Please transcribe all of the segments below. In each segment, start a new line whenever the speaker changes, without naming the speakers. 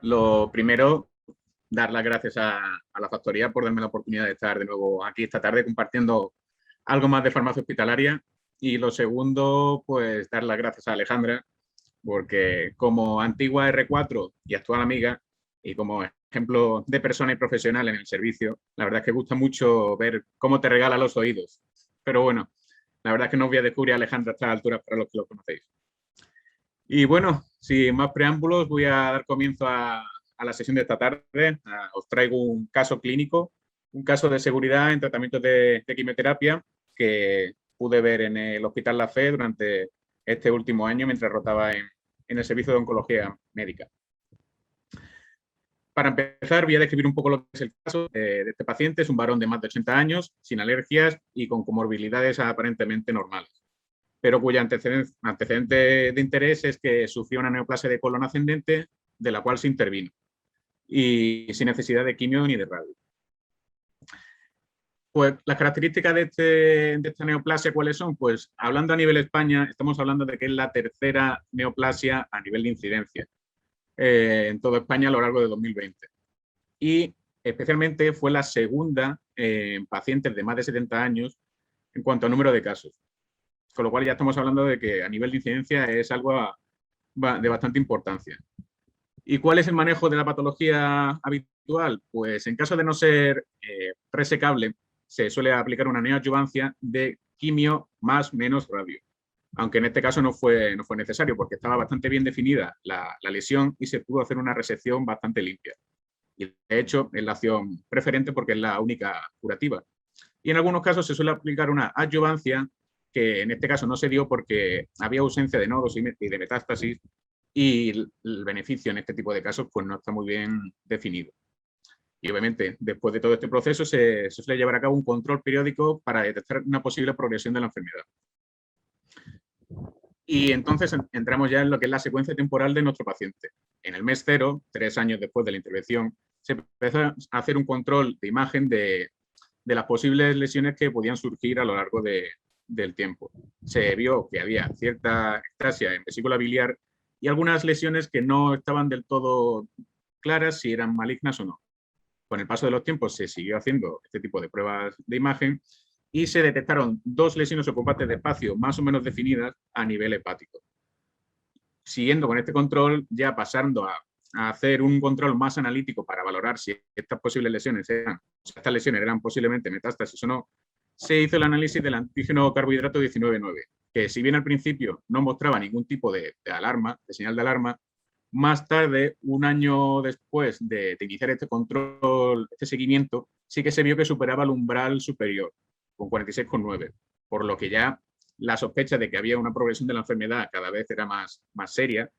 Lo primero, dar las gracias a la factoría por darme la oportunidad de estar de nuevo aquí esta tarde compartiendo algo más de farmacia hospitalaria. Y lo segundo, pues dar las gracias a Alejandra, porque como antigua R4 y actual amiga, y como ejemplo de persona y profesional en el servicio, la verdad es que gusta mucho ver cómo te regala los oídos. Pero bueno, la verdad es que no os voy a descubrir a Alejandra a estas alturas para los que lo conocéis. Y bueno, sin más preámbulos, voy a dar comienzo a la sesión de esta tarde. Os traigo un caso clínico, un caso de seguridad en tratamientos de quimioterapia que pude ver en el Hospital La Fe durante este último año mientras rotaba en el servicio de oncología médica. Para empezar, voy a describir un poco lo que es el caso de este paciente. Es un varón de más de 80 años, sin alergias y con comorbilidades aparentemente normales, pero cuyo antecedente de interés es que sufrió una neoplasia de colon ascendente de la cual se intervino y sin necesidad de quimio ni de radio. Pues las características de esta neoplasia, ¿cuáles son? Pues hablando a nivel España, estamos hablando de que es la tercera neoplasia a nivel de incidencia en toda España a lo largo de 2020. Y especialmente fue la segunda en pacientes de más de 70 años en cuanto a número de casos. Con lo cual ya estamos hablando de que a nivel de incidencia es algo de bastante importancia. ¿Y cuál es el manejo de la patología habitual? Pues en caso de no ser resecable, se suele aplicar una neoadjuvancia de quimio más menos radio. Aunque en este caso no fue necesario porque estaba bastante bien definida la lesión y se pudo hacer una resección bastante limpia. Y de hecho es la opción preferente porque es la única curativa. Y en algunos casos se suele aplicar una adjuvancia, que en este caso no se dio porque había ausencia de nodos y de metástasis y el beneficio en este tipo de casos pues no está muy bien definido. Y obviamente después de todo este proceso se suele llevar a cabo un control periódico para detectar una posible progresión de la enfermedad. Y entonces entramos ya en lo que es la secuencia temporal de nuestro paciente. En el mes 0, 3 años después de la intervención, se empezó a hacer un control de imagen de las posibles lesiones que podían surgir a lo largo del tiempo. Se vio que había cierta ectasia en vesícula biliar y algunas lesiones que no estaban del todo claras si eran malignas o no. Con el paso de los tiempos se siguió haciendo este tipo de pruebas de imagen y se detectaron 2 lesiones ocupantes de espacio más o menos definidas a nivel hepático. Siguiendo con este control, ya pasando a hacer un control más analítico para valorar si estas posibles lesiones estas lesiones eran posiblemente metástasis o no, se hizo el análisis del antígeno carbohidrato 19,9, que si bien al principio no mostraba ningún tipo de alarma, de señal de alarma, más tarde, un año después de iniciar este control, este seguimiento, sí que se vio que superaba el umbral superior, con 46,9, por lo que ya la sospecha de que había una progresión de la enfermedad cada vez era más seria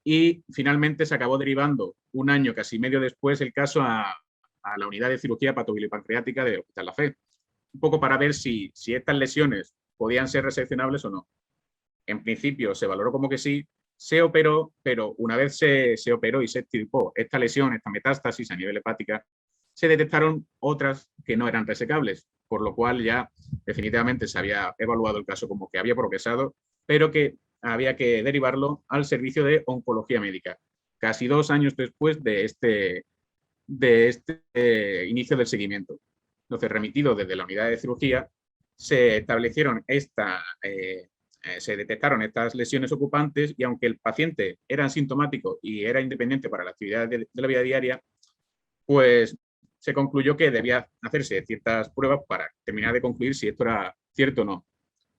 y finalmente se acabó derivando un año, casi medio después, el caso a la unidad de cirugía patobilipancreática del Hospital La Fe, un poco para ver si estas lesiones podían ser reseccionables o no. En principio se valoró como que sí, se operó, pero una vez se operó y se extirpó esta lesión, esta metástasis a nivel hepática, se detectaron otras que no eran resecables, por lo cual ya definitivamente se había evaluado el caso como que había progresado, pero que había que derivarlo al servicio de oncología médica, casi 2 años después de este inicio del seguimiento. Entonces, remitido desde la unidad de cirugía, se establecieron se detectaron estas lesiones ocupantes y aunque el paciente era asintomático y era independiente para la actividad de la vida diaria, pues se concluyó que debía hacerse ciertas pruebas para terminar de concluir si esto era cierto o no.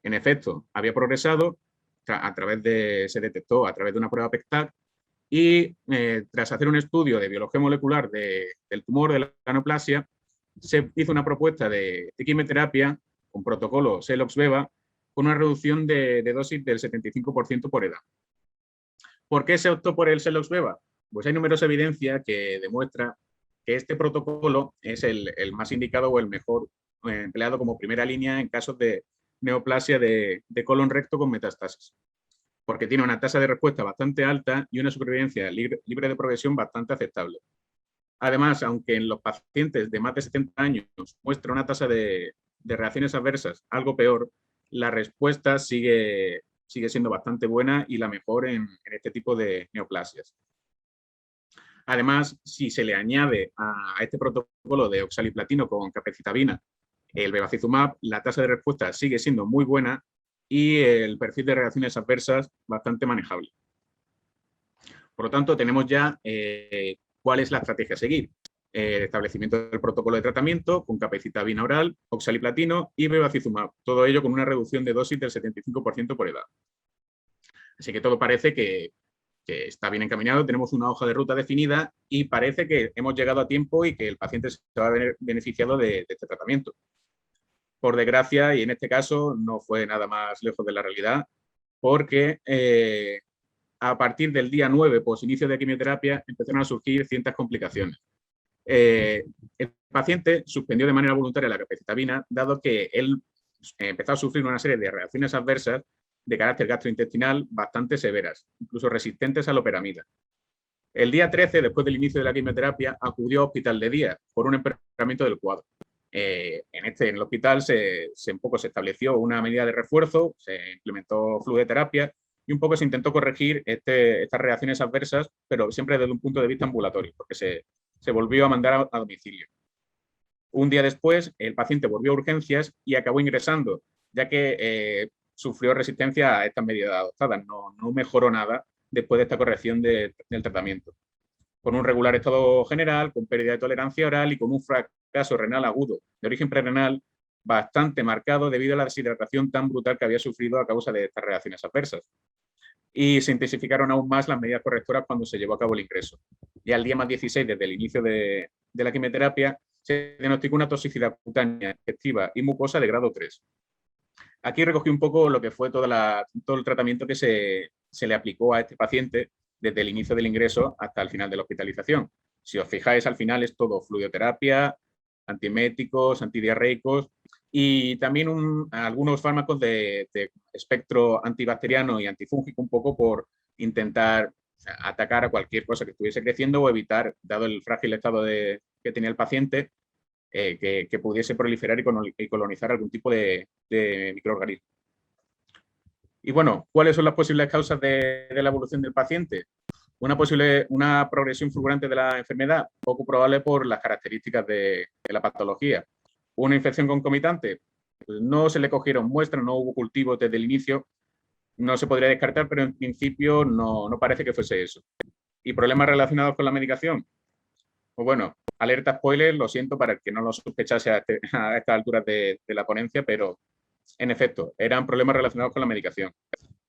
En efecto, había progresado, se detectó a través de una prueba PECTAC y tras hacer un estudio de biología molecular del tumor de la neoplasia, se hizo una propuesta de quimioterapia con protocolo Celox-Beva con una reducción de dosis del 75% por edad. ¿Por qué se optó por el Celox-Beva? Pues hay numerosa evidencia que demuestra que este protocolo es el más indicado o el mejor empleado como primera línea en casos de neoplasia de colon recto con metástasis, porque tiene una tasa de respuesta bastante alta y una supervivencia libre de progresión bastante aceptable. Además, aunque en los pacientes de más de 70 años muestra una tasa de reacciones adversas algo peor, la respuesta sigue siendo bastante buena y la mejor en este tipo de neoplasias. Además, si se le añade a este protocolo de oxaliplatino con capecitabina el bevacizumab, la tasa de respuesta sigue siendo muy buena y el perfil de reacciones adversas bastante manejable. Por lo tanto, tenemos ya cuál es la estrategia a seguir. Establecimiento del protocolo de tratamiento con capecitabina oral, oxaliplatino y bevacizumab. Todo ello con una reducción de dosis del 75% por edad. Así que todo parece que está bien encaminado, tenemos una hoja de ruta definida y parece que hemos llegado a tiempo y que el paciente se va a ver beneficiado de este tratamiento. Por desgracia, y en este caso no fue nada más lejos de la realidad, porque a partir del día 9, post inicio de quimioterapia, empezaron a surgir ciertas complicaciones. El paciente suspendió de manera voluntaria la capecitabina, dado que él empezó a sufrir una serie de reacciones adversas de carácter gastrointestinal bastante severas, incluso resistentes a la loperamida. El día 13, después del inicio de la quimioterapia, acudió a hospital de día por un empeoramiento del cuadro. En el hospital se estableció una medida de refuerzo, se implementó fluidoterapia y un poco se intentó corregir estas reacciones adversas, pero siempre desde un punto de vista ambulatorio, porque se volvió a mandar a domicilio. Un día después, el paciente volvió a urgencias y acabó ingresando, ya que sufrió resistencia a estas medidas adoptadas. No mejoró nada después de esta corrección del tratamiento. Con un regular estado general, con pérdida de tolerancia oral y con un fracaso renal agudo de origen prerenal bastante marcado debido a la deshidratación tan brutal que había sufrido a causa de estas reacciones adversas. Y se intensificaron aún más las medidas correctoras cuando se llevó a cabo el ingreso. Y al día más 16, desde el inicio de la quimioterapia, se diagnosticó una toxicidad cutánea, digestiva y mucosa de grado 3. Aquí recogí un poco lo que fue todo el tratamiento que se le aplicó a este paciente desde el inicio del ingreso hasta el final de la hospitalización. Si os fijáis, al final es todo fluidoterapia, antieméticos, antidiarreicos y también algunos fármacos de espectro antibacteriano y antifúngico, un poco por intentar atacar a cualquier cosa que estuviese creciendo o evitar, dado el frágil estado que tenía el paciente, que pudiese proliferar y colonizar algún tipo de microorganismo. Y bueno, ¿cuáles son las posibles causas de la evolución del paciente? Una progresión fulgurante de la enfermedad, poco probable por las características de la patología. Una infección concomitante, pues no se le cogieron muestras, no hubo cultivos desde el inicio, no se podría descartar, pero en principio no parece que fuese eso. ¿Y problemas relacionados con la medicación? Pues bueno, alerta spoiler, lo siento para el que no lo sospechase a estas alturas de la ponencia, pero en efecto, eran problemas relacionados con la medicación.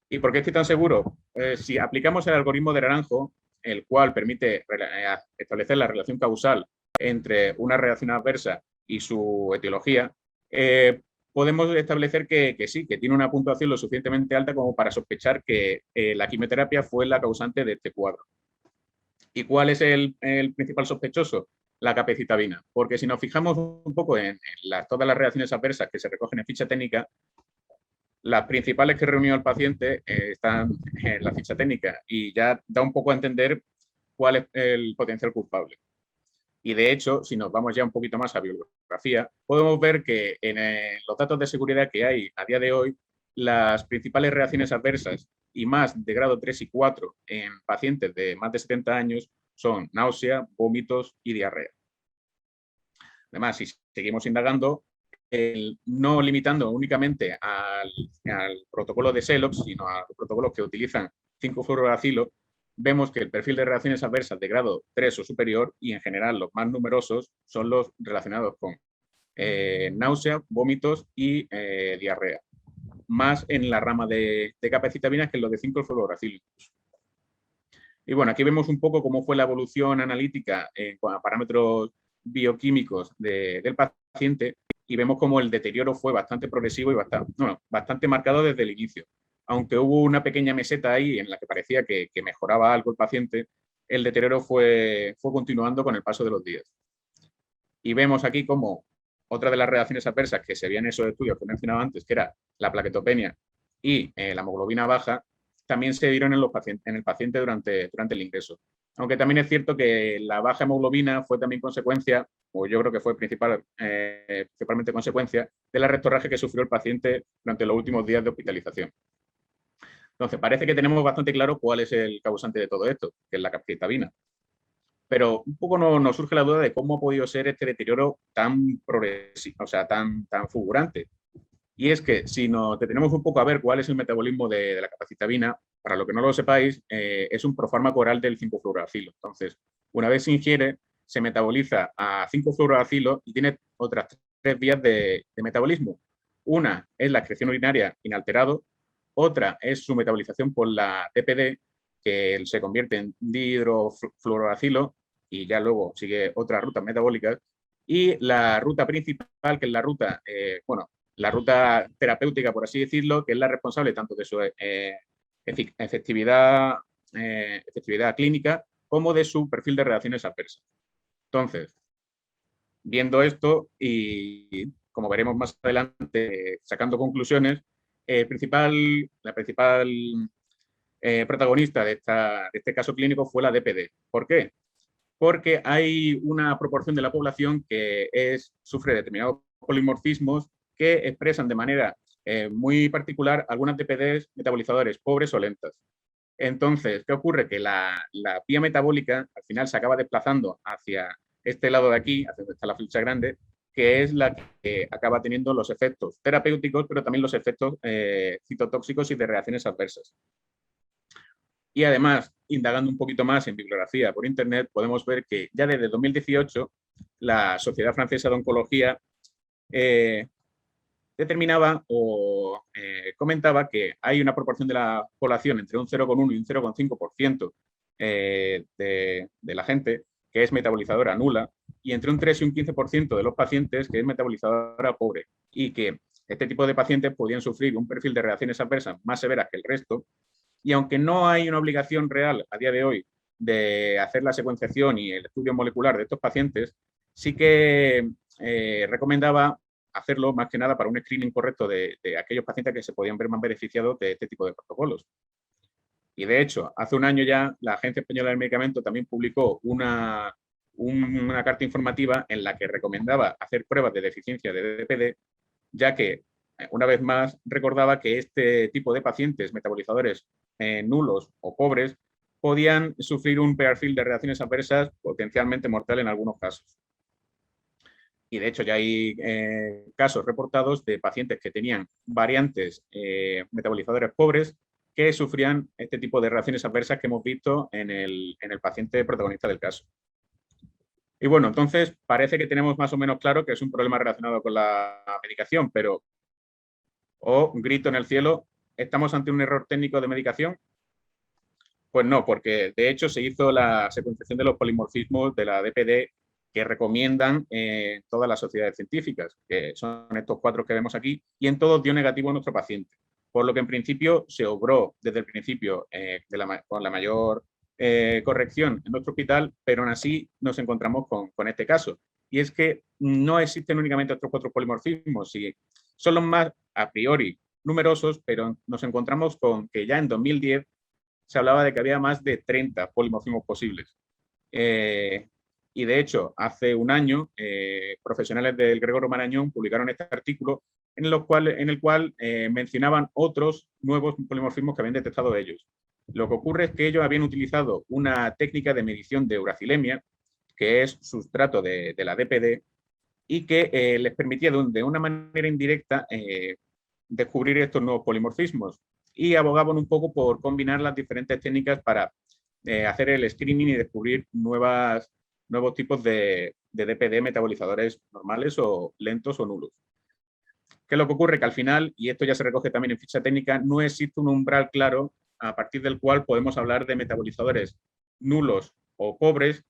¿Y por qué estoy tan seguro? Si aplicamos el algoritmo de Naranjo, el cual permite establecer la relación causal entre una reacción adversa y su etiología, podemos establecer que sí, que tiene una puntuación lo suficientemente alta como para sospechar que la quimioterapia fue la causante de este cuadro. ¿Y cuál es el principal sospechoso? La capecitabina. Porque si nos fijamos un poco en todas las reacciones adversas que se recogen en ficha técnica, las principales que reunió el paciente están en la ficha técnica y ya da un poco a entender cuál es el potencial culpable. Y de hecho, si nos vamos ya un poquito más a bibliografía, podemos ver que en los datos de seguridad que hay a día de hoy, las principales reacciones adversas y más de grado 3 y 4 en pacientes de más de 70 años son náusea, vómitos y diarrea. Además, si seguimos indagando, no limitando únicamente al protocolo de Celox, sino a los protocolos que utilizan 5-fluoracilo, vemos que el perfil de reacciones adversas de grado 3 o superior, y en general los más numerosos, son los relacionados con náusea, vómitos y diarrea. Más en la rama de capecitaminas que en los de 5-fluoracilo. Y bueno, aquí vemos un poco cómo fue la evolución analítica en cuanto a parámetros bioquímicos del paciente y vemos cómo el deterioro fue bastante progresivo y bastante marcado desde el inicio. Aunque hubo una pequeña meseta ahí en la que parecía que mejoraba algo el paciente, el deterioro fue continuando con el paso de los días. Y vemos aquí cómo otra de las reacciones adversas que se veían en esos estudios que mencionaba antes, que era la plaquetopenia y la hemoglobina baja, también se dieron en el paciente durante el ingreso. Aunque también es cierto que la baja hemoglobina fue también consecuencia, o yo creo que fue principalmente consecuencia, de la rectorraje que sufrió el paciente durante los últimos días de hospitalización. Entonces, parece que tenemos bastante claro cuál es el causante de todo esto, que es la capecitabina. Pero un poco nos surge la duda de cómo ha podido ser este deterioro tan progresivo, o sea, tan fulgurante. Y es que si nos detenemos un poco a ver cuál es el metabolismo de la capecitabina, para lo que no lo sepáis, es un profármaco oral del 5-fluoroacilo. Entonces, una vez se ingiere, se metaboliza a 5-fluoroacilo y tiene otras tres vías de metabolismo. Una es la excreción urinaria inalterado, otra es su metabolización por la TPD, que se convierte en dihidrofluoroacilo y ya luego sigue otras rutas metabólicas. Y la ruta principal, que es la ruta, la ruta terapéutica, por así decirlo, que es la responsable tanto de su efectividad, efectividad clínica como de su perfil de reacciones adversas. Entonces, viendo esto y como veremos más adelante, sacando conclusiones, la principal protagonista de este caso clínico fue la DPD. ¿Por qué? Porque hay una proporción de la población que sufre determinados polimorfismos que expresan de manera muy particular algunas DPDs metabolizadores pobres o lentas. Entonces, ¿qué ocurre? Que la vía metabólica al final se acaba desplazando hacia este lado de aquí, hacia donde está la flecha grande, que es la que acaba teniendo los efectos terapéuticos, pero también los efectos citotóxicos y de reacciones adversas. Y además, indagando un poquito más en bibliografía por Internet, podemos ver que ya desde 2018 la Sociedad Francesa de Oncología determinaba o comentaba que hay una proporción de la población entre un 0,1 y un 0,5% de la gente que es metabolizadora nula y entre un 3 y un 15% de los pacientes que es metabolizadora pobre y que este tipo de pacientes podían sufrir un perfil de reacciones adversas más severas que el resto. Y aunque no hay una obligación real a día de hoy de hacer la secuenciación y el estudio molecular de estos pacientes, sí que recomendaba hacerlo más que nada para un screening correcto de aquellos pacientes que se podían ver más beneficiados de este tipo de protocolos. Y de hecho, hace un año ya la Agencia Española del Medicamento también publicó una carta informativa en la que recomendaba hacer pruebas de deficiencia de DPD, ya que, una vez más, recordaba que este tipo de pacientes metabolizadores nulos o pobres podían sufrir un perfil de reacciones adversas potencialmente mortal en algunos casos. Y de hecho ya hay casos reportados de pacientes que tenían variantes metabolizadores pobres que sufrían este tipo de reacciones adversas que hemos visto en el paciente protagonista del caso. Y bueno, entonces parece que tenemos más o menos claro que es un problema relacionado con la medicación, pero, grito en el cielo, ¿estamos ante un error técnico de medicación? Pues no, porque de hecho se hizo la secuenciación de los polimorfismos de la DPD que recomiendan todas las sociedades científicas, que son estos 4 que vemos aquí, y en todos dio negativo a nuestro paciente. Por lo que en principio se obró desde el principio con la mayor corrección en nuestro hospital, pero aún así nos encontramos con este caso. Y es que no existen únicamente estos 4 polimorfismos, y son los más a priori numerosos, pero nos encontramos con que ya en 2010 se hablaba de que había más de 30 polimorfismos posibles. Y de hecho, hace un año, profesionales del Gregorio Marañón publicaron este artículo en el cual mencionaban otros nuevos polimorfismos que habían detectado ellos. Lo que ocurre es que ellos habían utilizado una técnica de medición de uracilemia, que es sustrato de la DPD, y que les permitía de una manera indirecta descubrir estos nuevos polimorfismos. Y abogaban un poco por combinar las diferentes técnicas para hacer el screening y descubrir nuevos tipos de DPD metabolizadores normales o lentos o nulos. ¿Qué es lo que ocurre? Que al final, y esto ya se recoge también en ficha técnica, no existe un umbral claro a partir del cual podemos hablar de metabolizadores nulos o pobres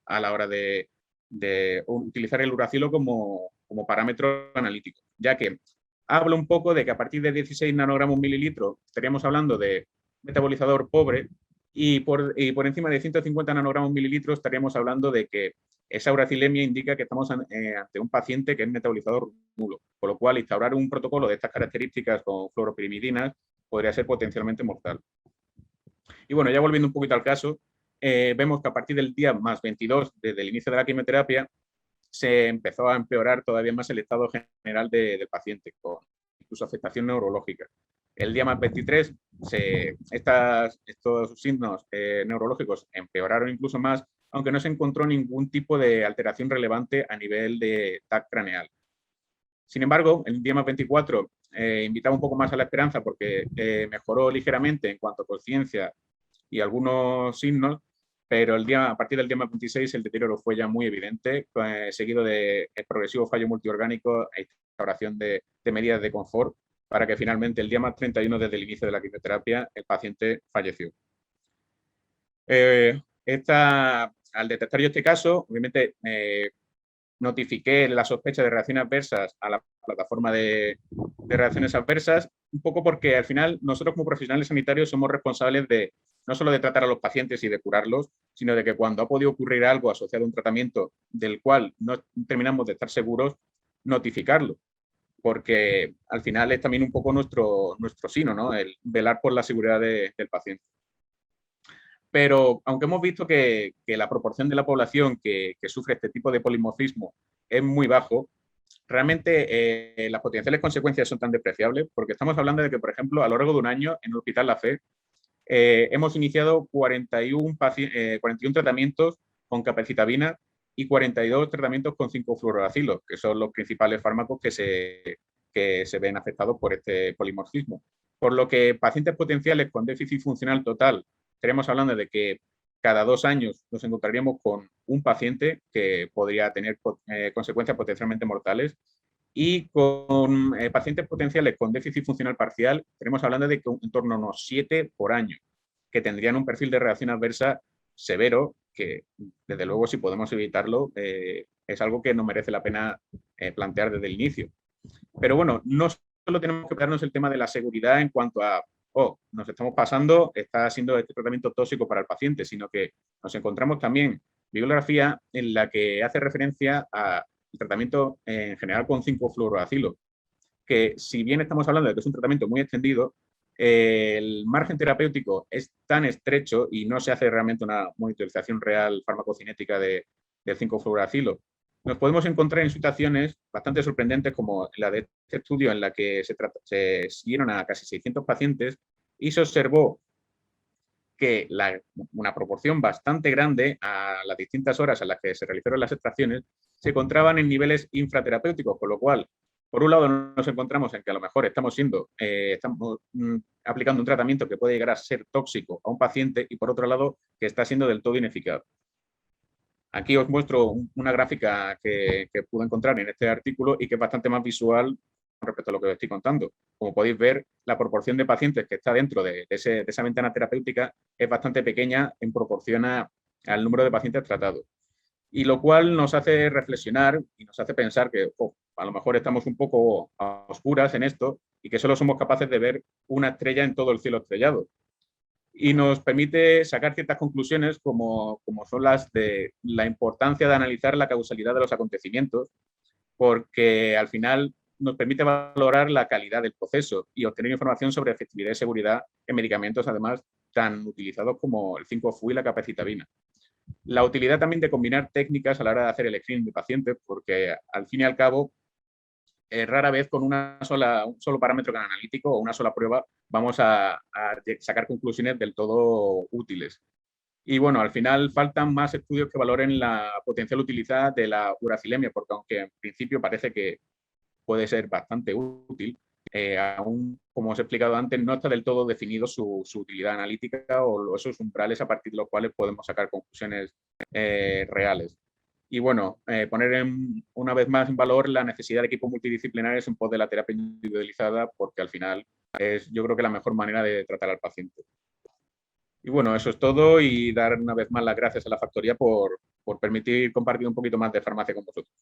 a la hora de utilizar el uracilo como parámetro analítico, ya que habla un poco de que a partir de 16 nanogramos mililitro estaríamos hablando de metabolizador pobre y por encima de 150 nanogramos mililitros estaríamos hablando de que esa uracilemia indica que estamos ante un paciente que es metabolizador nulo, por lo cual instaurar un protocolo de estas características con fluoropirimidinas podría ser potencialmente mortal. Y bueno, ya volviendo un poquito al caso, vemos que a partir del día más 22, desde el inicio de la quimioterapia, se empezó a empeorar todavía más el estado general del paciente, con incluso afectación neurológica. El día más 23 estos signos neurológicos empeoraron incluso más, aunque no se encontró ningún tipo de alteración relevante a nivel de TAC craneal. Sin embargo, el DMAP24 invitaba un poco más a la esperanza porque mejoró ligeramente en cuanto a conciencia y algunos signos, pero a partir del DMAP26 el deterioro fue ya muy evidente, seguido de progresivo fallo multiorgánico e instauración de medidas de confort, para que finalmente el día más 31 desde el inicio de la quimioterapia el paciente falleció. Al detectar yo este caso, obviamente notifiqué la sospecha de reacciones adversas a la plataforma de reacciones adversas, un poco porque al final nosotros como profesionales sanitarios somos responsables de no solo de tratar a los pacientes y de curarlos, sino de que cuando ha podido ocurrir algo asociado a un tratamiento del cual no terminamos de estar seguros, notificarlo. Porque al final es también un poco nuestro sino, ¿no? El velar por la seguridad del paciente. Pero aunque hemos visto que la proporción de la población que sufre este tipo de polimorfismo es muy bajo, realmente las potenciales consecuencias son tan despreciables porque estamos hablando de que, por ejemplo, a lo largo de un año en el Hospital La Fe hemos iniciado 41 tratamientos con capecitabina y 42 tratamientos con 5-fluorouracilo, que son los principales fármacos que se ven afectados por este polimorfismo. Por lo que pacientes potenciales con déficit funcional total, estaremos hablando de que cada 2 años nos encontraríamos con un paciente que podría tener consecuencias potencialmente mortales, y con pacientes potenciales con déficit funcional parcial, estaremos hablando de que en torno a unos 7 por año, que tendrían un perfil de reacción adversa severo, que desde luego si podemos evitarlo, es algo que nos merece la pena plantear desde el inicio. Pero bueno, no solo tenemos que darnos el tema de la seguridad en cuanto a, nos estamos pasando, está siendo este tratamiento tóxico para el paciente, sino que nos encontramos también bibliografía en la que hace referencia a el tratamiento en general con 5-fluorouracilo, que si bien estamos hablando de que es un tratamiento muy extendido, el margen terapéutico es tan estrecho y no se hace realmente una monitorización real farmacocinética del 5-fluorouracilo. Nos podemos encontrar en situaciones bastante sorprendentes como la de este estudio en la que se siguieron a casi 600 pacientes y se observó que una proporción bastante grande a las distintas horas a las que se realizaron las extracciones se encontraban en niveles infraterapéuticos, con lo cual, por un lado, nos encontramos en que a lo mejor estamos aplicando un tratamiento que puede llegar a ser tóxico a un paciente y, por otro lado, que está siendo del todo ineficaz. Aquí os muestro una gráfica que pude encontrar en este artículo y que es bastante más visual respecto a lo que os estoy contando. Como podéis ver, la proporción de pacientes que está dentro de esa ventana terapéutica es bastante pequeña en proporción al número de pacientes tratados. Y lo cual nos hace reflexionar y nos hace pensar que a lo mejor estamos un poco a oscuras en esto y que solo somos capaces de ver una estrella en todo el cielo estrellado. Y nos permite sacar ciertas conclusiones como son las de la importancia de analizar la causalidad de los acontecimientos, porque al final nos permite valorar la calidad del proceso y obtener información sobre efectividad y seguridad en medicamentos, además, tan utilizados como el 5-FU y la capecitabina. La utilidad también de combinar técnicas a la hora de hacer el screening de pacientes, porque al fin y al cabo, rara vez con un solo parámetro analítico o una sola prueba vamos a sacar conclusiones del todo útiles. Y bueno, al final faltan más estudios que valoren la potencial utilidad de la uracilemia, porque aunque en principio parece que puede ser bastante útil, aún, como os he explicado antes, no está del todo definido su utilidad analítica o esos umbrales a partir de los cuales podemos sacar conclusiones reales. Y bueno, poner una vez más en valor la necesidad de equipos multidisciplinares en pos de la terapia individualizada, porque al final es, yo creo que la mejor manera de tratar al paciente. Y bueno, eso es todo y dar una vez más las gracias a la factoría por permitir compartir un poquito más de farmacia con vosotros.